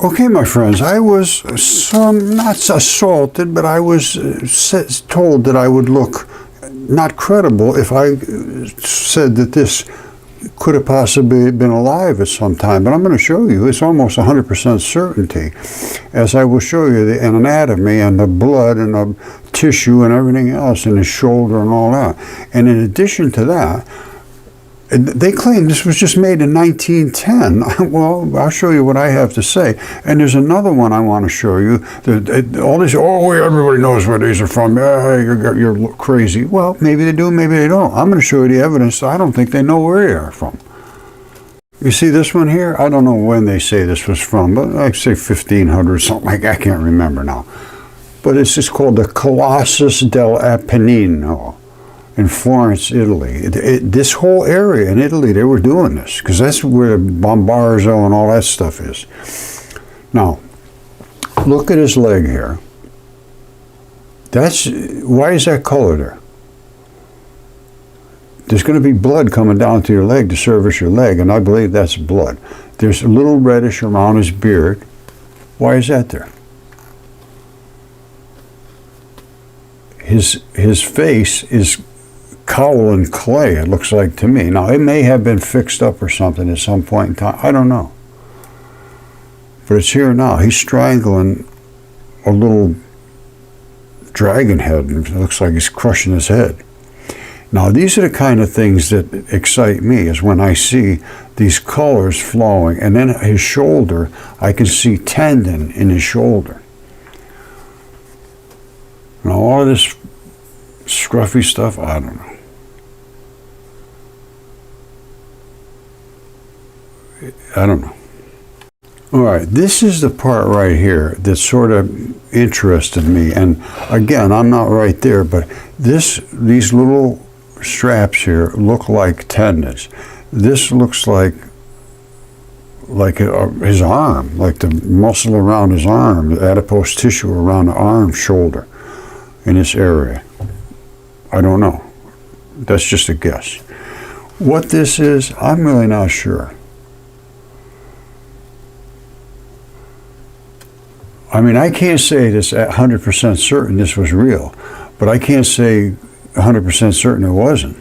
Okay, my friends, I was not assaulted, but I was told that I would look not credible if I said that this could have possibly been alive at some time. But I'm going to show you it's almost 100% certainty, as I will show you the anatomy and the blood and the tissue and everything else in his shoulder and all that. And in addition to that, they claim this was just made in 1910. Well, I'll show you what I have to say. And there's another one I want to show you. All this, everybody knows where these are from. You're crazy. Well, maybe they do, maybe they don't. I'm going to show you the evidence. I don't think they know where they are from. You see this one here? I don't know when they say this was from, but I'd say 1500, something like that. I can't remember now. But it's just called the Colossus Del Appino in Florence, Italy. This whole area in Italy, they were doing this, because that's where Bombarzo and all that stuff is. Now, look at his leg here. Why is that color there? There's going to be blood coming down to your leg to service your leg, and I believe that's blood. There's a little reddish around his beard. Why is that there? His face is cowl and clay, it looks like to me. Now, it may have been fixed up or something at some point in time. I don't know. But it's here now. He's strangling a little dragon head, and it looks like he's crushing his head. Now, these are the kind of things that excite me, is when I see these colors flowing, and then his shoulder, I can see tendon in his shoulder. Now, all of this scruffy stuff, I don't know. I don't know. All right, this is the part right here that sort of interested me. And again, I'm not right there, but these little straps here look like tendons. This looks like his arm, like the muscle around his arm, the adipose tissue around the arm, shoulder, in this area. I don't know. That's just a guess. What this is, I'm really not sure. I mean, I can't say this at 100% certain this was real, but I can't say 100% certain it wasn't.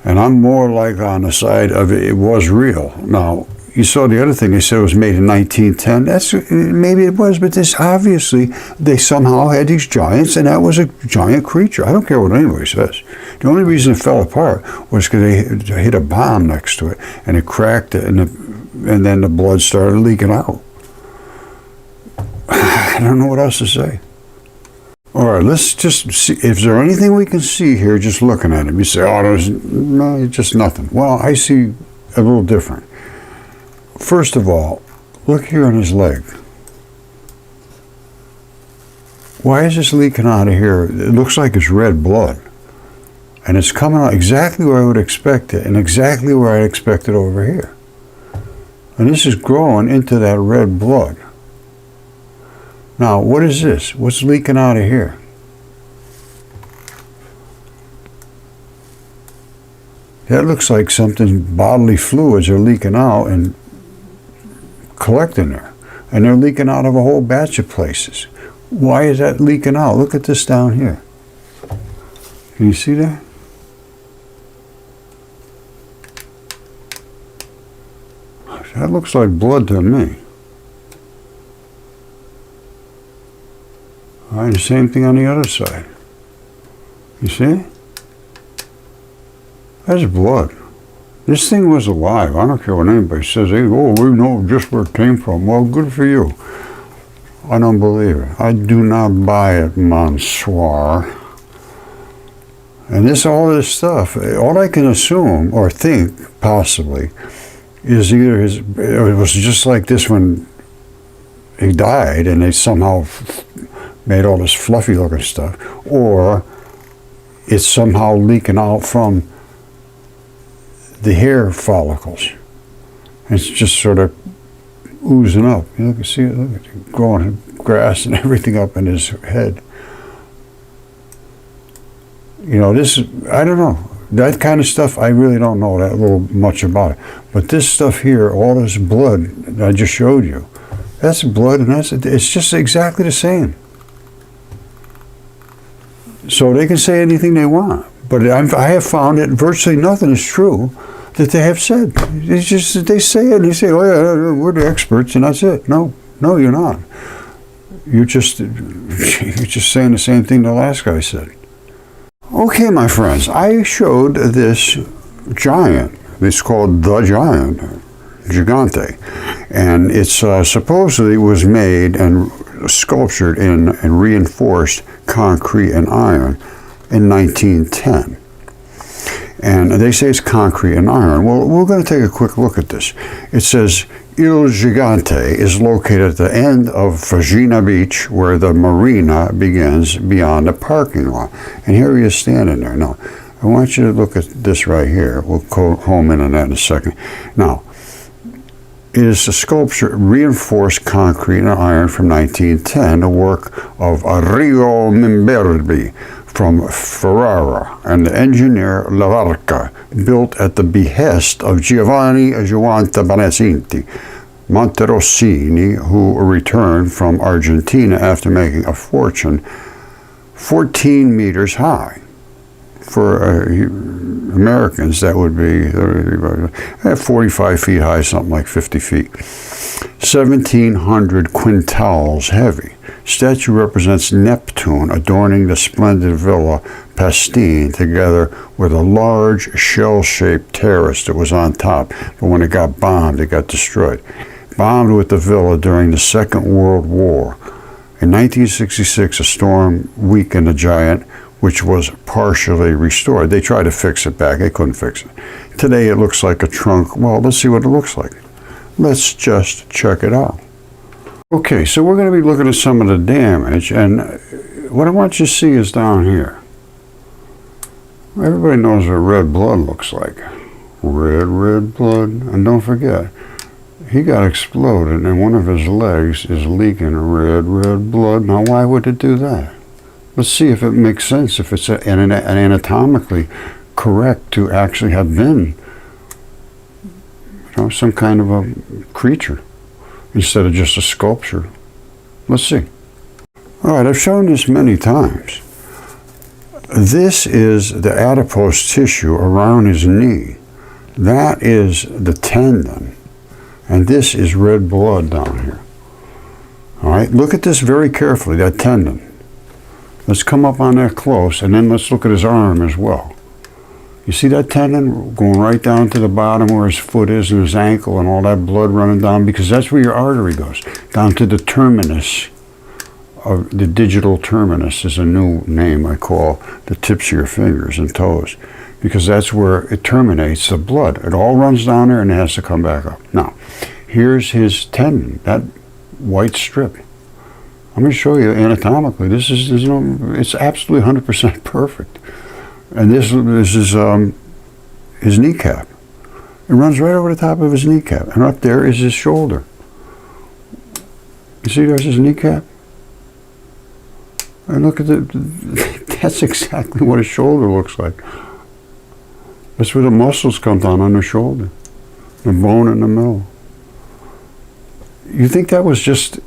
And I'm more like on the side of it was real. Now, you saw the other thing, they said it was made in 1910. Maybe it was, but this obviously, they somehow had these giants, and that was a giant creature. I don't care what anybody says. The only reason it fell apart was because they hit a bomb next to it, and it cracked it, and then the blood started leaking out. I don't know what else to say. All right, let's just see. Is there anything we can see here just looking at him? You say, oh, there's no, just nothing. Well, I see a little different. First of all, look here on his leg. Why is this leaking out of here? It looks like it's red blood. And it's coming out exactly where I would expect it, and exactly where I expect it over here. And this is growing into that red blood. Now, what is this? What's leaking out of here? That looks like something, bodily fluids are leaking out and collecting there. And they're leaking out of a whole batch of places. Why is that leaking out? Look at this down here. Can you see that? That looks like blood to me. All right, the same thing on the other side. You see? That's blood. This thing was alive. I don't care what anybody says. Hey, oh, we know just where it came from. Well, good for you. I don't believe it. I do not buy it, monsieur. And all this stuff, all I can assume or think, possibly, is either it was just like this when he died and they somehow made all this fluffy looking stuff, or it's somehow leaking out from the hair follicles. It's just sort of oozing up. You can see it, look, it's growing grass and everything up in his head. You know, this, I don't know. That kind of stuff, I really don't know that little much about it. But this stuff here, all this blood that I just showed you, That's blood, and it's just exactly the same. So they can say anything they want, but I have found that virtually nothing is true that they have said. It's just they say it, and they say, "Oh yeah, we're the experts," and that's it. No, you're not. You're just saying the same thing the last guy said. Okay, my friends, I showed this giant. It's called the Giant, Gigante, and it's supposedly was made and sculptured in and reinforced concrete and iron in 1910. And they say it's concrete and iron. Well, we're going to take a quick look at this. It says, Il Gigante is located at the end of Fagina Beach, where the marina begins beyond the parking lot. And here he is standing there. Now, I want you to look at this right here. We'll home in on that in a second. Now, it is a sculpture, reinforced concrete and iron from 1910, the work of Arrigo Mimberbi from Ferrara, and the engineer Lavarca, built at the behest of Giovanni Battistini Monterossini, who returned from Argentina after making a fortune 14 meters high. For Americans, that would be 45 feet high, something like 50 feet. 1,700 quintals heavy. Statue represents Neptune adorning the splendid Villa Pastine, together with a large shell-shaped terrace that was on top. But when it got bombed, it got destroyed. Bombed with the villa during the Second World War. In 1966, a storm weakened the giant, which was partially restored. They tried to fix it back. They couldn't fix it. Today it looks like a trunk. Well, let's see what it looks like. Let's just check it out. Okay, so we're going to be looking at some of the damage, and what I want you to see is down here. Everybody knows what red blood looks like. Red blood. And don't forget, he got exploded and one of his legs is leaking red blood. Now, why would it do that? Let's see if it makes sense, if it's an anatomically correct to actually have been, some kind of a creature instead of just a sculpture. Let's see. All right, I've shown this many times. This is the adipose tissue around his knee. That is the tendon. And this is red blood down here. All right, look at this very carefully, that tendon. Let's come up on that close, and then let's look at his arm as well. You see that tendon going right down to the bottom where his foot is and his ankle and all that blood running down, because that's where your artery goes, down to the terminus. The digital terminus is a new name I call the tips of your fingers and toes, because that's where it terminates the blood. It all runs down there and it has to come back up. Now, here's his tendon, that white strip. I'm going to show you anatomically. It's absolutely 100% perfect. And this is his kneecap. It runs right over the top of his kneecap. And up there is his shoulder. You see there's his kneecap? And look at that's exactly what his shoulder looks like. That's where the muscles come down on the shoulder. The bone in the middle. You think that was just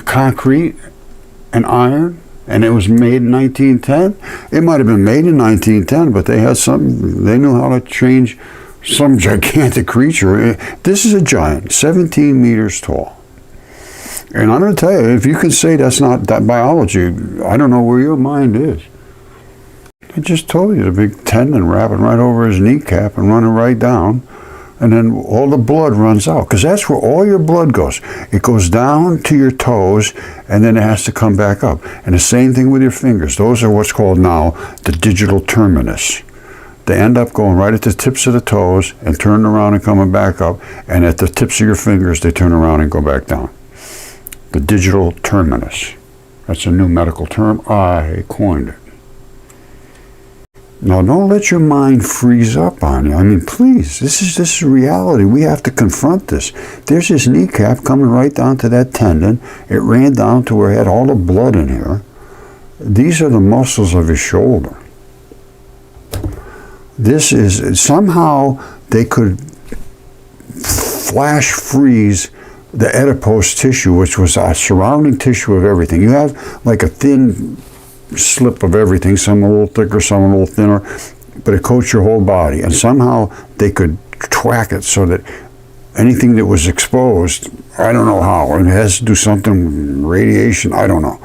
concrete and iron, and it was made in 1910? It might have been made in 1910, but they had something. They knew how to change some gigantic creature. This is a giant, 17 meters tall. And I'm going to tell you, if you can say that's not that biology, I don't know where your mind is. I just told you, the big tendon wrapping right over his kneecap and running right down. And then all the blood runs out, because that's where all your blood goes. It goes down to your toes, and then it has to come back up. And the same thing with your fingers. Those are what's called now the digital terminus. They end up going right at the tips of the toes and turning around and coming back up. And at the tips of your fingers, they turn around and go back down. The digital terminus. That's a new medical term. I coined it. Now, don't let your mind freeze up on you. I mean, please, this is reality. We have to confront this. There's his kneecap coming right down to that tendon. It ran down to where it had all the blood in here. These are the muscles of his shoulder. This is, somehow they could flash freeze the adipose tissue, which was a surrounding tissue of everything. You have like a thin slip of everything, some a little thicker, some a little thinner, but it coats your whole body. And somehow they could track it so that anything that was exposed, I don't know how, and it has to do something, radiation, I don't know.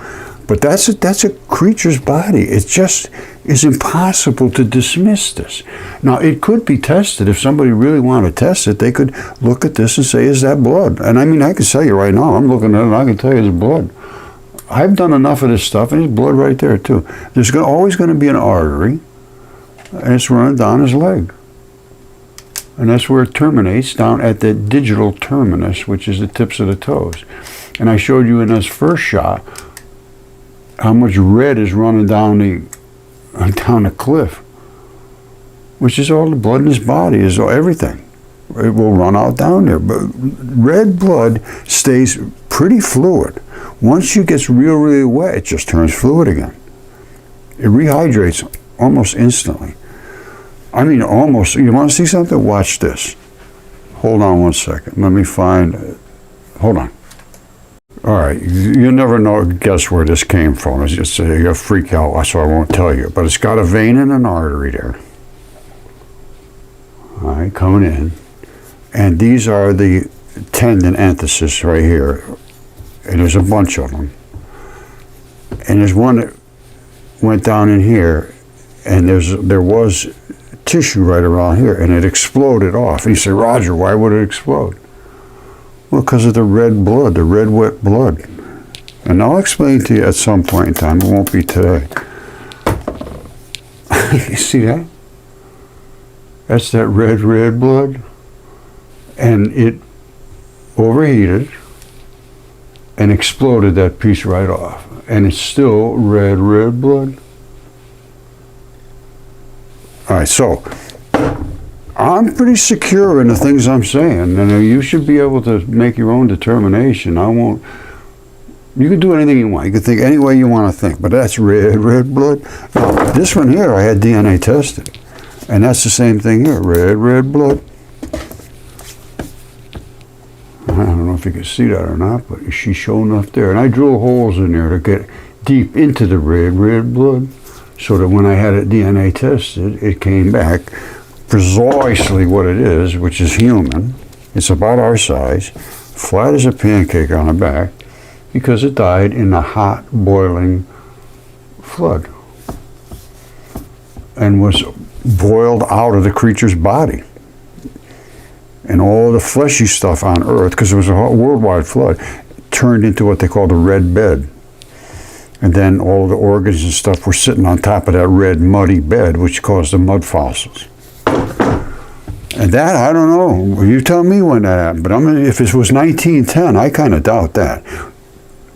But that's a creature's body. It just is impossible to dismiss this. Now, it could be tested. If somebody really wanted to test it, they could look at this and say, is that blood? And I mean, I can tell you right now, I'm looking at it and I can tell you it's blood. I've done enough of this stuff, and there's blood right there, too. There's always going to be an artery, and it's running down his leg. And that's where it terminates, down at the digital terminus, which is the tips of the toes. And I showed you in this first shot how much red is running down the cliff, which is all the blood in his body, is everything. It will run out down there. But red blood stays pretty fluid. Once it gets really wet, it just turns fluid again. It rehydrates almost instantly. I mean, almost. You want to see something? Watch this. Hold on one second. Let me find it. Hold on. All right, you never know, guess where this came from. It's just you freak out, so I won't tell you. But it's got a vein and an artery there. All right, coming in. And these are the tendon anthesis right here. And there's a bunch of them. And there's one that went down in here, and there was tissue right around here, and it exploded off. And you say, Roger, why would it explode? Well, because of the red blood, the red wet blood. And I'll explain to you at some point in time. It won't be today. You see that? That's that red blood. And it overheated and exploded that piece right off. And it's still red blood. All right, so I'm pretty secure in the things I'm saying, and you should be able to make your own determination. I won't. You can do anything you want. You can think any way you want to think, but that's red blood. Now, this one here, I had DNA tested, and that's the same thing here, red blood. I don't know if you can see that or not, but she's showing up there. And I drilled holes in there to get deep into the red blood, so that when I had it DNA tested, it came back precisely what it is, which is human. It's about our size, flat as a pancake on the back, because it died in a hot, boiling flood and was boiled out of the creature's body. And all the fleshy stuff on Earth, because it was a worldwide flood, turned into what they call the red bed. And then all the organs and stuff were sitting on top of that red, muddy bed, which caused the mud fossils. And that, I don't know. You tell me when that happened. But if it was 1910, I kind of doubt that.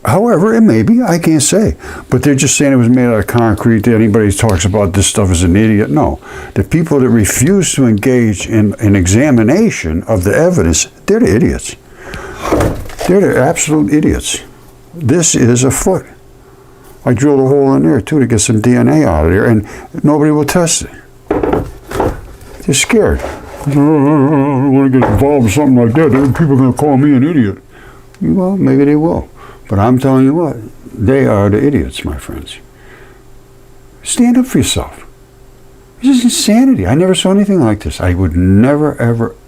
However, it may be. I can't say. But they're just saying it was made out of concrete. Anybody who talks about this stuff is an idiot. No. The people that refuse to engage in an examination of the evidence, they're the idiots. They're the absolute idiots. This is a foot. I drilled a hole in there, too, to get some DNA out of there, and nobody will test it. They're scared. I don't want to get involved in something like that. People are going to call me an idiot. Well, maybe they will. But I'm telling you what, they are the idiots, my friends. Stand up for yourself. This is insanity. I never saw anything like this. I would never,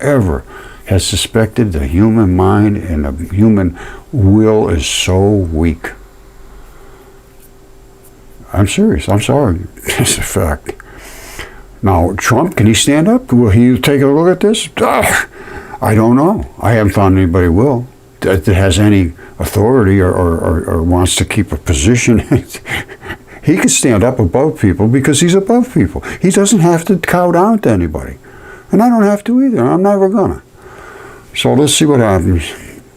ever have suspected the human mind and the human will is so weak. I'm serious. I'm sorry. It's a fact. Now, Trump, can he stand up? Will he take a look at this? I don't know. I haven't found anybody will that has any authority or wants to keep a position. He can stand up above people because he's above people. He doesn't have to cow down to anybody. And I don't have to either. I'm never gonna. So let's see what happens.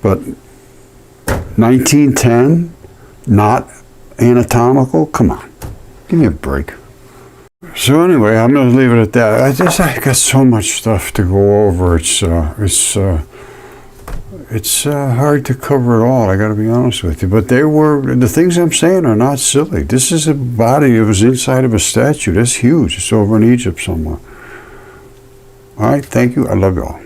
But 1910, not anatomical? Come on. Give me a break. So anyway, I'm going to leave it at that. I got so much stuff to go over. It's hard to cover it all. I got to be honest with you. But the things I'm saying are not silly. This is a body that was inside of a statue. That's huge. It's over in Egypt somewhere. All right. Thank you. I love you all.